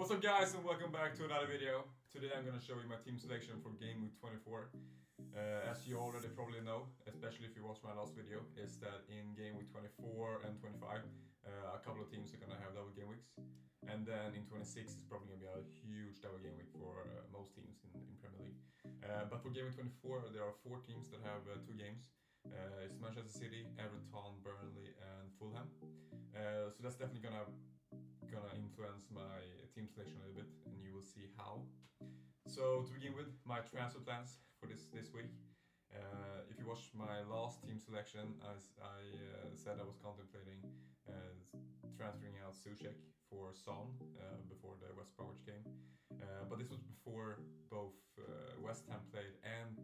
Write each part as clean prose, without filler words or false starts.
What's up guys, and welcome back to another video. Today I'm gonna show you my team selection for Gameweek 24. As you already probably know, especially if you watched my last video, is that in Gameweek 24 and 25 a couple of teams are gonna have double game weeks, and then in 26 it's probably gonna be a huge double game week for most teams in Premier League. But for Gameweek 24 there are 4 teams that have 2 games. It's Manchester City, Everton, Burnley and Fulham. So that's definitely gonna influence my team selection a little bit, and you will see how. So to begin with, my transfer plans for this week. If you watched my last team selection, as I said I was contemplating transferring out Soucek for Son before the West Bromwich game. But this was before both West Ham played and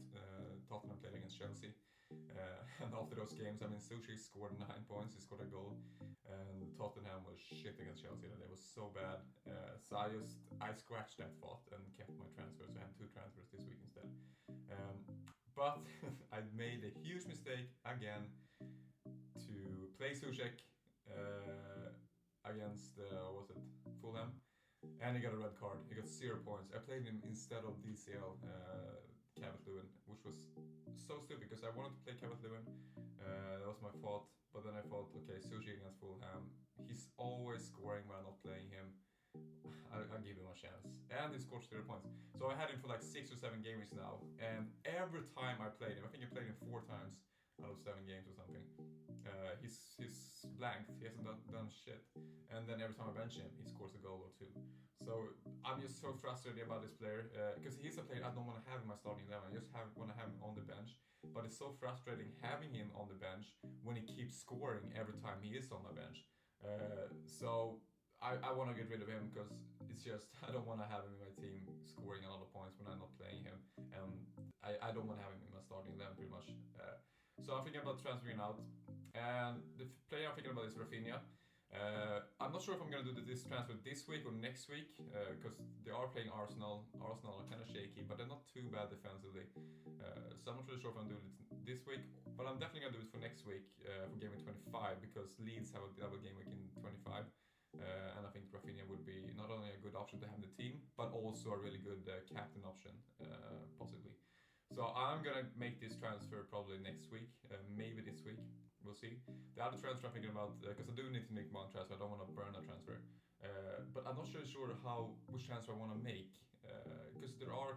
Tottenham played against Chelsea. And after those games, I mean, Soucek scored 9 points, he scored a goal, and Tottenham was shit against Chelsea, and it was so bad. So I scratched that thought and kept my transfers. So I had 2 transfers this week instead. But I made a huge mistake again to play Soucek against Fulham, and he got a red card. He got 0 points. I played him instead of DCL Calvert-Lewin, which was so stupid because I wanted to play Calvert-Lewin. That was my fault. But then I thought, okay, Soucek against Fulham, he's always scoring when I'm not playing him. I'll give him a chance. And he scored 0 points. So I had him for like 6 or 7 games now, and every time I played him, I think I played him 4 times out of 7 games or something, he's blanked, he hasn't done shit. And then every time I bench him, he scores a goal or 2. So I'm just so frustrated about this player, because he's a player I don't want to have in my starting 11. I just want to have him on the bench. But it's so frustrating having him on the bench when he keeps scoring every time he is on my bench. So I want to get rid of him because it's just I don't want to have him in my team scoring a lot of points when I'm not playing him, and I don't want to have him in my starting 11 pretty much. So I'm thinking about transferring out, and the player I'm thinking about is Rafinha. I'm not sure if I'm going to do this transfer this week or next week, because they are playing Arsenal. Arsenal are kind of shaky, but they're not too bad defensively. So I'm not really sure if I'm doing it this week, but I'm definitely going to do it for next week, for Game Week 25, because Leeds have a double game week in 25. And I think Rafinha would be not only a good option to have in the team, but also a really good captain option, possibly. So I'm gonna make this transfer probably next week, maybe this week, we'll see. The other transfer I'm thinking about, because I do need to make one transfer, I don't want to burn a transfer. But I'm not really sure which transfer I want to make, because there are,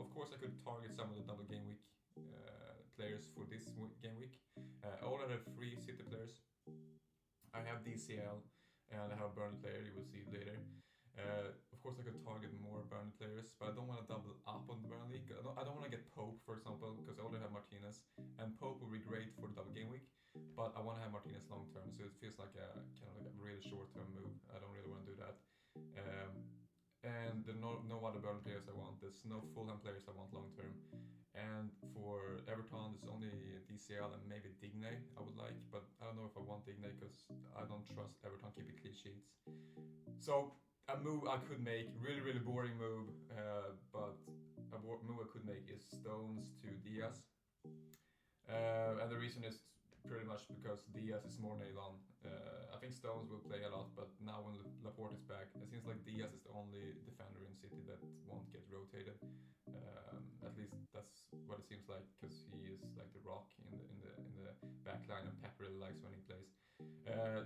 of course I could target some of the double game week players for this game week. I already have 3 City players. I have DCL, and I have a Burnley player, you will see it later. Of course I could target more Burnley players, but I don't want to double up on Burnley. I don't want to get Pope, for example, because I already have Martinez, and Pope will be great for the double game week, but I want to have Martinez long term, so it feels like a kind of like a really short term move. I don't really want to do that. And there are no other Burnley players I want. There's no Fulham players I want long term. And for Everton, there's only DCL and maybe Digne I would like, but I don't know if I want Digne because I don't trust Everton keeping clean sheets. So a move I could make, really boring move, but a move I could make is Stones to Diaz. And the reason is pretty much because Diaz is more nailed on. I think Stones will play a lot, but now when Laporte is back, it seems like Diaz is the only defender in City that won't get rotated. At least that's what it seems like, because he is like the rock in the back line, and Pep really likes when he plays.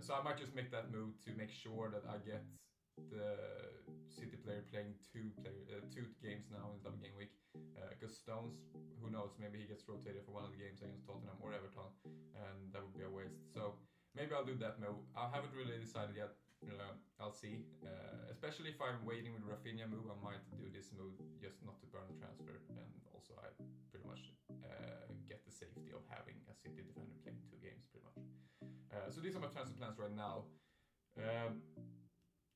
So I might just make that move to make sure that I get the City player playing 2 games now in the double game week, because Stones, who knows, maybe he gets rotated for one of the games against Tottenham or Everton, and that would be a waste. So maybe I'll do that move. I haven't really decided yet. I'll see. Especially if I'm waiting with Rafinha move, I might do this move just not to burn the transfer, and also I pretty much get the safety of having a City defender playing 2 games pretty much. So these are my transfer plans right now.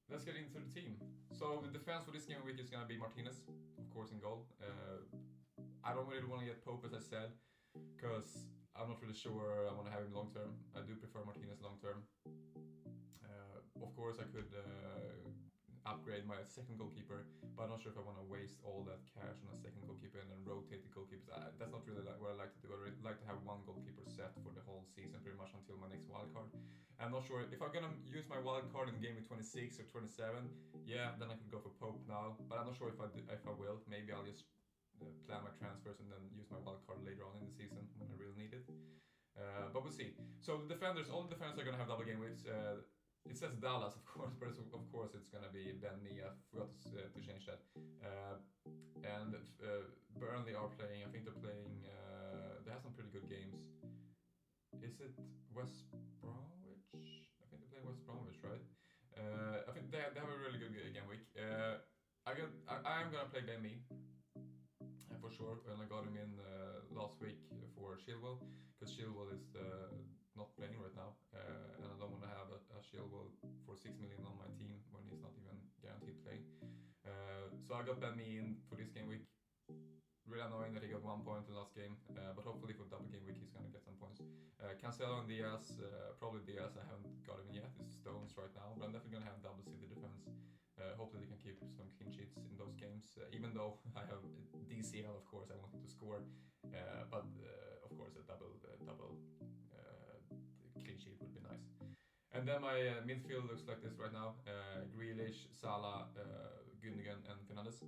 Let's get into the team. So the defense for this game week is going to be Martinez, of course, in goal. I don't really want to get Pope, as I said, because I'm not really sure I want to have him long term. I do prefer Martinez long term. Of course, I could upgrade upgrade my second goalkeeper, but I'm not sure if I want to waste all that cash on a second goalkeeper and then rotate the goalkeepers. That's not really what I like to do. I really like to have one goalkeeper set for the whole season, pretty much until my next wildcard. I'm not sure if I'm gonna use my wildcard in Gameweek 26 or 27. Yeah, then I could go for Pope now, but I'm not sure if I will. Maybe I'll just plan my transfers and then use my wildcard later on in the season when I really need it. But we'll see. So the defenders, all the defenders are gonna have double game weeks. It says Dallas, of course, but of course it's gonna be Ben Mee. I forgot to change that. And Burnley are playing. I think they're playing. They have some pretty good games. Is it West Bromwich? I think they're playing West Bromwich, right? I think they have a really good game week. I am gonna play Ben Mee for sure. And I got him in last week for Chilwell, because Chilwell is not playing right now, and I don't want to have a Chilwell for 6 million on my team when he's not even guaranteed playing. So I got Ben Mee in for this game week. Really annoying that he got 1 point in the last game, but hopefully for double game week he's gonna get some points. Cancelo and Diaz, probably Diaz. I haven't got him in yet. It's Stones right now, but I'm definitely gonna have double City defense. Hopefully they can keep some clean sheets in those games. Even though I have DCL, of course, I wanted to score, but of course a double clean sheet would be nice. And then my midfield looks like this right now: Grealish, Salah, Gundogan, and Fernandes.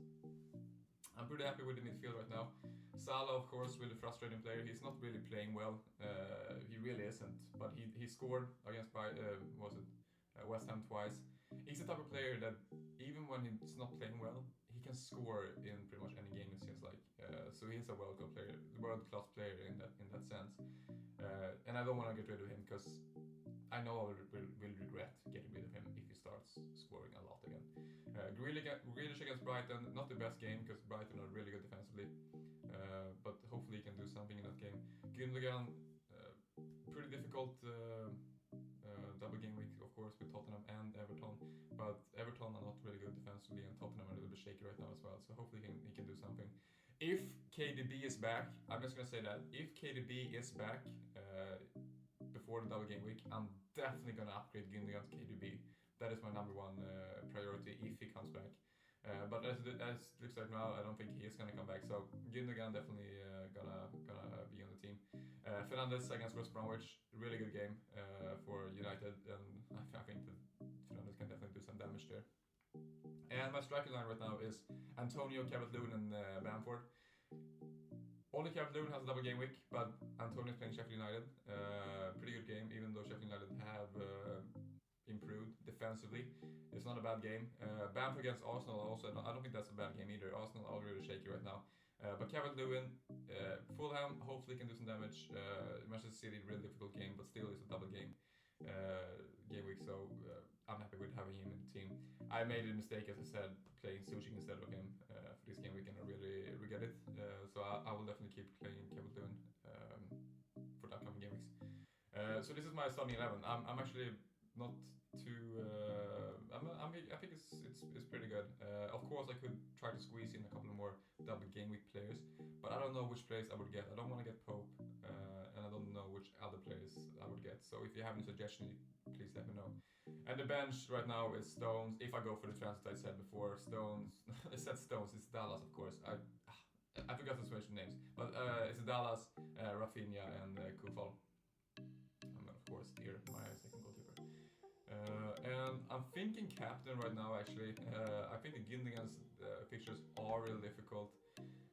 I'm pretty happy with the midfield right now. Salah, of course, really frustrating player. He's not really playing well. He really isn't. But he scored against West Ham twice. He's the type of player that even when he's not playing well, he can score in pretty much any game, it seems like. So he's a world-class player in that sense. And I don't want to get rid of him because I know I will regret getting rid of him if he starts scoring a lot again. Grealish against Brighton, not the best game because Brighton are really good defensively, but hopefully he can do something in that game. Gundogan, pretty difficult double game week, of course, with Tottenham and Everton, but Everton are not really good defensively and Tottenham are a little bit shaky right now as well, so hopefully he can do something. If KDB is back, I'm just going to say that, if KDB is back before the double game week, I'm definitely going to upgrade Gundogan to KDB. That is my number one priority if he comes back. But as it looks like now, I don't think he is going to come back. So Gundogan definitely gonna be on the team. Fernandes against West Bromwich, really good game for United, and I think that Fernandes can definitely do some damage there. And my striker line right now is Antonio, Calvert-Lewin, and Bamford. Only Calvert-Lewin has a double game week, but Antonio is playing Sheffield United. Pretty good game, even though Sheffield United have improved defensively. It's not a bad game. Bamford against Arsenal also, I don't think that's a bad game either. Arsenal are really shaky right now. But Calvert-Lewin, Fulham hopefully can do some damage. Manchester City, really difficult game, but still it's a double game week, so I'm happy with having him in the team. I made a mistake, as I said, playing Suchik instead of him for this game week, and I really regret it. So I will definitely keep playing Calvert-Lewin for the upcoming game weeks. So this is my starting 11. I'm actually not too. I think it's pretty good. Of course, I could try to squeeze in a couple more double game week players, but I don't know which players I would get. I don't want to get Pope, and I don't know which other players I would get. So if you have any suggestions, please let me know. And the bench right now is Stones. If I go for the transfer I said before, Stones. I said Stones. It's Dallas, of course. I forgot to switch the names, but it's Dallas, Rafinha, and Kufal. And of course, here my second goalkeeper. And I'm thinking captain right now, actually. I think the Gundogan's fixtures are really difficult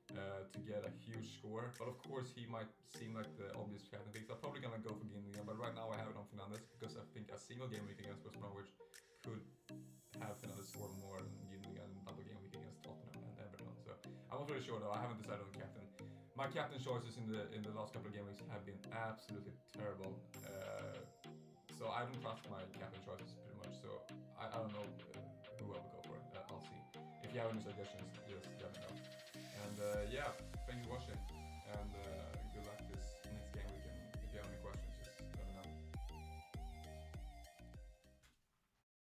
to get a huge score. But of course, he might seem like the obvious captain pick. So I'm probably going to go for Gundogan. But right now, I have it on Fernandes because I think a single game week against West Bromwich could have Fernandes score more than Gundogan double game week against Tottenham and Everton. So I'm not really sure, though. I haven't decided on captain. My captain choices in the last couple of game weeks have been absolutely terrible. So I don't trust my captain choices pretty much. So I don't know who I will go for. I'll see. If you have any suggestions, just let me know. And yeah, thanks for watching.